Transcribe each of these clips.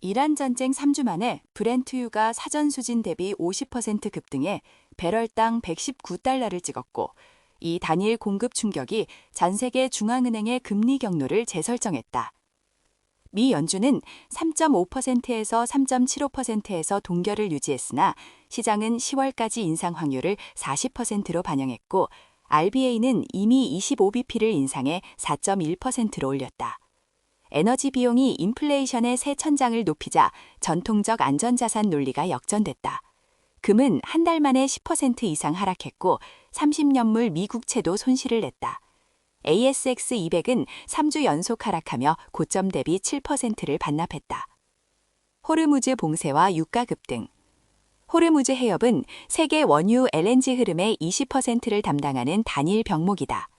이란 전쟁 3주 만에 브렌트유가 사전 수진 대비 50% 급등해 배럴당 119달러를 찍었고, 이 단일 공급 충격이 전 세계 중앙은행의 금리 경로를 재설정했다. 미 연준은 3.5%에서 3.75%에서 동결을 유지했으나 시장은 10월까지 인상 확률을 40%로 반영했고, RBA는 이미 25bp를 인상해 4.1%로 올렸다. 에너지 비용이 인플레이션의 새 천장을 높이자 전통적 안전자산 논리가 역전됐다. 금은 한 달 만에 10% 이상 하락했고 30년물 미국채도 손실을 냈다. ASX 200은 3주 연속 하락하며 고점 대비 7%를 반납했다. 호르무즈 봉쇄와 유가 급등. 호르무즈 해협은 세계 원유 LNG 흐름의 20%를 담당하는 단일 병목이다.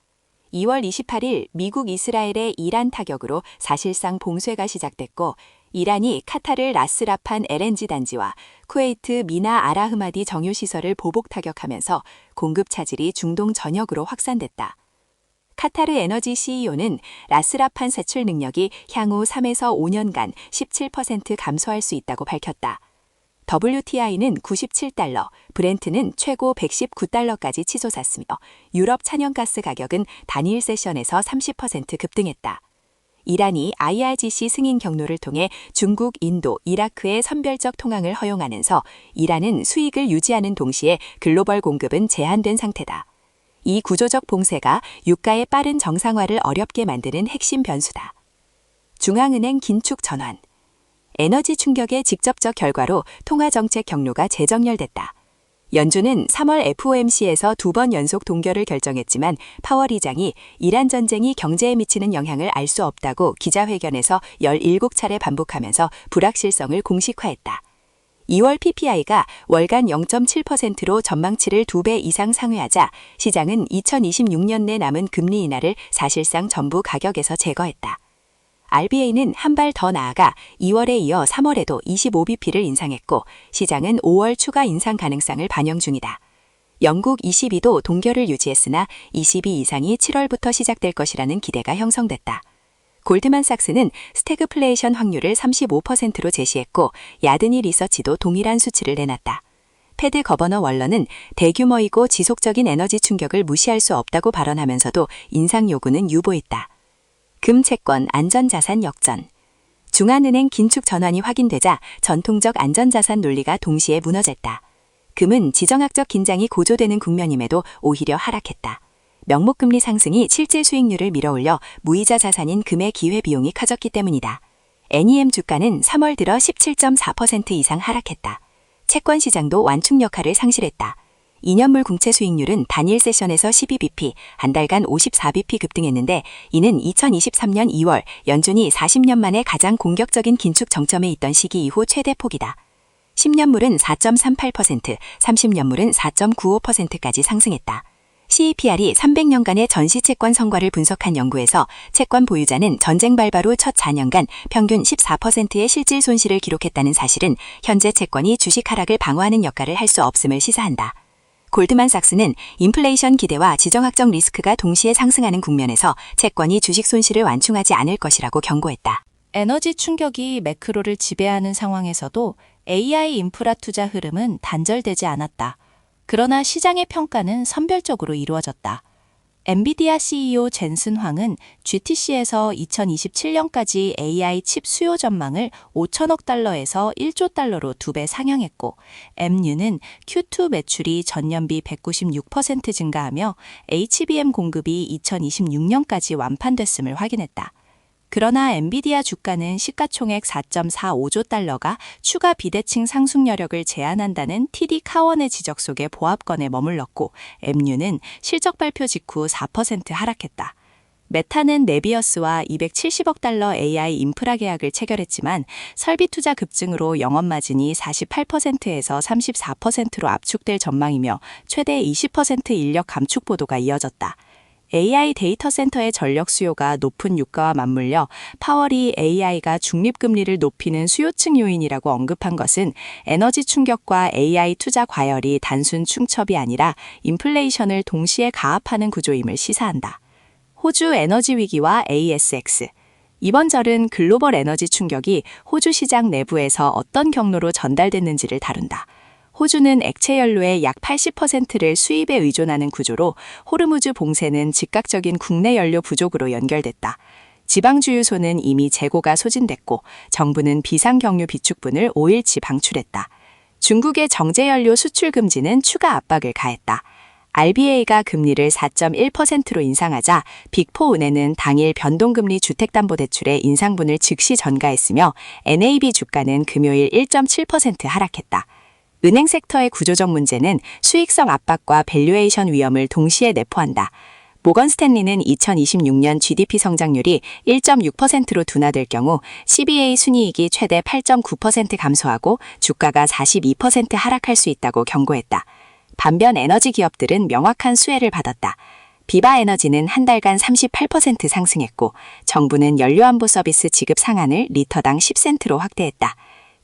2월 28일 미국 이스라엘의 이란 타격으로 사실상 봉쇄가 시작됐고, 이란이 카타르 라스라판 LNG 단지와 쿠웨이트 미나 아라흐마디 정유시설을 보복 타격하면서 공급 차질이 중동 전역으로 확산됐다. 카타르 에너지 CEO는 라스라판 세출 능력이 향후 3에서 5년간 17% 감소할 수 있다고 밝혔다. WTI는 97달러, 브렌트는 최고 119달러까지 치솟았으며 유럽 천연가스 가격은 단일 세션에서 30% 급등했다. 이란이 IRGC 승인 경로를 통해 중국, 인도, 이라크의 선별적 통항을 허용하면서 이란은 수익을 유지하는 동시에 글로벌 공급은 제한된 상태다. 이 구조적 봉쇄가 유가의 빠른 정상화를 어렵게 만드는 핵심 변수다. 중앙은행 긴축 전환. 에너지 충격의 직접적 결과로 통화정책 경로가 재정렬됐다. 연준은 3월 FOMC에서 2번 연속 동결을 결정했지만 파월 의장이 이란 전쟁이 경제에 미치는 영향을 알 수 없다고 기자회견에서 17차례 반복하면서 불확실성을 공식화했다. 2월 PPI가 월간 0.7%로 전망치를 2배 이상 상회하자 시장은 2026년 내 남은 금리 인하를 사실상 전부 가격에서 제거했다. RBA는 한 발 더 나아가 2월에 이어 3월에도 25bp를 인상했고 시장은 5월 추가 인상 가능성을 반영 중이다. 영국 22도 동결을 유지했으나 22 이상이 7월부터 시작될 것이라는 기대가 형성됐다. 골드만삭스는 스태그플레이션 확률을 35%로 제시했고 야드니 리서치도 동일한 수치를 내놨다. 패드 거버너 월런은 대규모이고 지속적인 에너지 충격을 무시할 수 없다고 발언하면서도 인상 요구는 유보했다. 금 채권 안전자산 역전. 중앙은행 긴축 전환이 확인되자 전통적 안전자산 논리가 동시에 무너졌다. 금은 지정학적 긴장이 고조되는 국면임에도 오히려 하락했다. 명목금리 상승이 실제 수익률을 밀어올려 무이자 자산인 금의 기회비용이 커졌기 때문이다. NEM 주가는 3월 들어 17.4% 이상 하락했다. 채권 시장도 완충 역할을 상실했다. 2년물 국채 수익률은 단일 세션에서 12bp, 한 달간 54bp 급등했는데 이는 2023년 2월 연준이 40년 만에 가장 공격적인 긴축 정점에 있던 시기 이후 최대 폭이다. 10년물은 4.38%, 30년물은 4.95%까지 상승했다. CEPR이 300년간의 전시채권 성과를 분석한 연구에서 채권 보유자는 전쟁 발발 후 첫 4년간 평균 14%의 실질 손실을 기록했다는 사실은 현재 채권이 주식 하락을 방어하는 역할을 할 수 없음을 시사한다. 골드만삭스는 인플레이션 기대와 지정학적 리스크가 동시에 상승하는 국면에서 채권이 주식 손실을 완충하지 않을 것이라고 경고했다. 에너지 충격이 매크로를 지배하는 상황에서도 AI 인프라 투자 흐름은 단절되지 않았다. 그러나 시장의 평가는 선별적으로 이루어졌다. 엔비디아 CEO 젠슨 황은 GTC에서 2027년까지 AI 칩 수요 전망을 5천억 달러에서 1조 달러로 2배 상향했고, MU는 Q2 매출이 전년비 196% 증가하며 HBM 공급이 2026년까지 완판됐음을 확인했다. 그러나 엔비디아 주가는 시가총액 4.45조 달러가 추가 비대칭 상승 여력을 제한한다는 TD 카원의 지적 속에 보합권에 머물렀고, MU는 실적 발표 직후 4% 하락했다. 메타는 네비어스와 270억 달러 AI 인프라 계약을 체결했지만 설비 투자 급증으로 영업 마진이 48%에서 34%로 압축될 전망이며 최대 20% 인력 감축 보도가 이어졌다. AI 데이터 센터의 전력 수요가 높은 유가와 맞물려 파월이 AI가 중립금리를 높이는 수요층 요인이라고 언급한 것은 에너지 충격과 AI 투자 과열이 단순 충첩이 아니라 인플레이션을 동시에 가압하는 구조임을 시사한다. 호주 에너지 위기와 ASX. 이번 절은 글로벌 에너지 충격이 호주 시장 내부에서 어떤 경로로 전달됐는지를 다룬다. 호주는 액체 연료의 약 80%를 수입에 의존하는 구조로 호르무즈 봉쇄는 즉각적인 국내 연료 부족으로 연결됐다. 지방 주유소는 이미 재고가 소진됐고 정부는 비상경유 비축분을 5일치 방출했다. 중국의 정제연료 수출 금지는 추가 압박을 가했다. RBA가 금리를 4.1%로 인상하자 빅4은행은 당일 변동금리 주택담보대출의 인상분을 즉시 전가했으며 NAB 주가는 금요일 1.7% 하락했다. 은행 섹터의 구조적 문제는 수익성 압박과 밸류에이션 위험을 동시에 내포한다. 모건 스탠리는 2026년 GDP 성장률이 1.6%로 둔화될 경우 CBA 순이익이 최대 8.9% 감소하고 주가가 42% 하락할 수 있다고 경고했다. 반면 에너지 기업들은 명확한 수혜를 받았다. 비바에너지는 한 달간 38% 상승했고 정부는 연료안보 서비스 지급 상한을 리터당 10센트로 확대했다.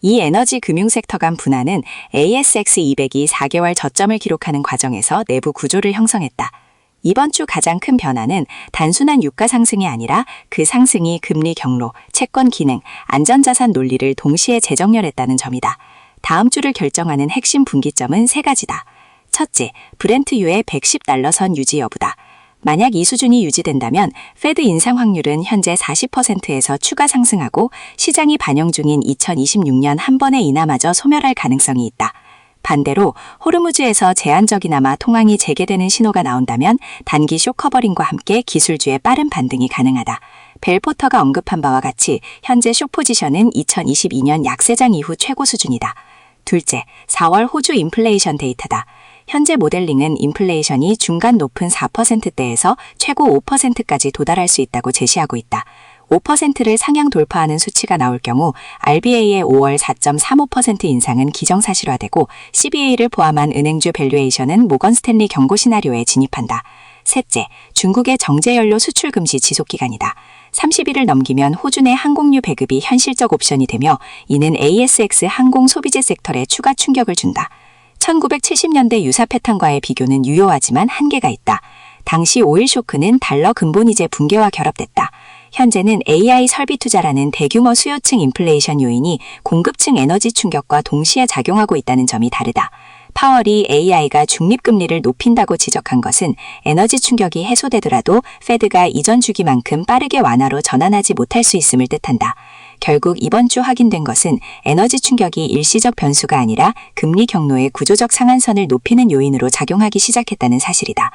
이 에너지 금융 섹터 간 분할은 ASX 200이 4개월 저점을 기록하는 과정에서 내부 구조를 형성했다. 이번 주 가장 큰 변화는 단순한 유가 상승이 아니라 그 상승이 금리 경로, 채권 기능, 안전자산 논리를 동시에 재정렬했다는 점이다. 다음 주를 결정하는 핵심 분기점은 세 가지다. 첫째, 브렌트유의 110달러 선 유지 여부다. 만약 이 수준이 유지된다면 페드 인상 확률은 현재 40%에서 추가 상승하고 시장이 반영 중인 2026년 한 번의 인하마저 소멸할 가능성이 있다. 반대로 호르무즈에서 제한적이나마 통항이 재개되는 신호가 나온다면 단기 쇼커버링과 함께 기술주의 빠른 반등이 가능하다. 벨포터가 언급한 바와 같이 현재 쇼 포지션은 2022년 약세장 이후 최고 수준이다. 둘째, 4월 호주 인플레이션 데이터다. 현재 모델링은 인플레이션이 중간 높은 4%대에서 최고 5%까지 도달할 수 있다고 제시하고 있다. 5%를 상향 돌파하는 수치가 나올 경우 RBA의 5월 4.35% 인상은 기정사실화되고 CBA를 포함한 은행주 밸류에이션은 모건 스탠리 경고 시나리오에 진입한다. 셋째, 중국의 정제연료 수출 금지 지속기간이다. 30일을 넘기면 호주 내 항공유 배급이 현실적 옵션이 되며 이는 ASX 항공 소비재 섹터에 추가 충격을 준다. 1970년대 유사 패턴과의 비교는 유효하지만 한계가 있다. 당시 오일 쇼크는 달러 근본이제 붕괴와 결합됐다. 현재는 AI 설비 투자라는 대규모 수요층 인플레이션 요인이 공급층 에너지 충격과 동시에 작용하고 있다는 점이 다르다. 파월이 AI가 중립금리를 높인다고 지적한 것은 에너지 충격이 해소되더라도 페드가 이전 주기만큼 빠르게 완화로 전환하지 못할 수 있음을 뜻한다. 결국 이번 주 확인된 것은 에너지 충격이 일시적 변수가 아니라 금리 경로의 구조적 상한선을 높이는 요인으로 작용하기 시작했다는 사실이다.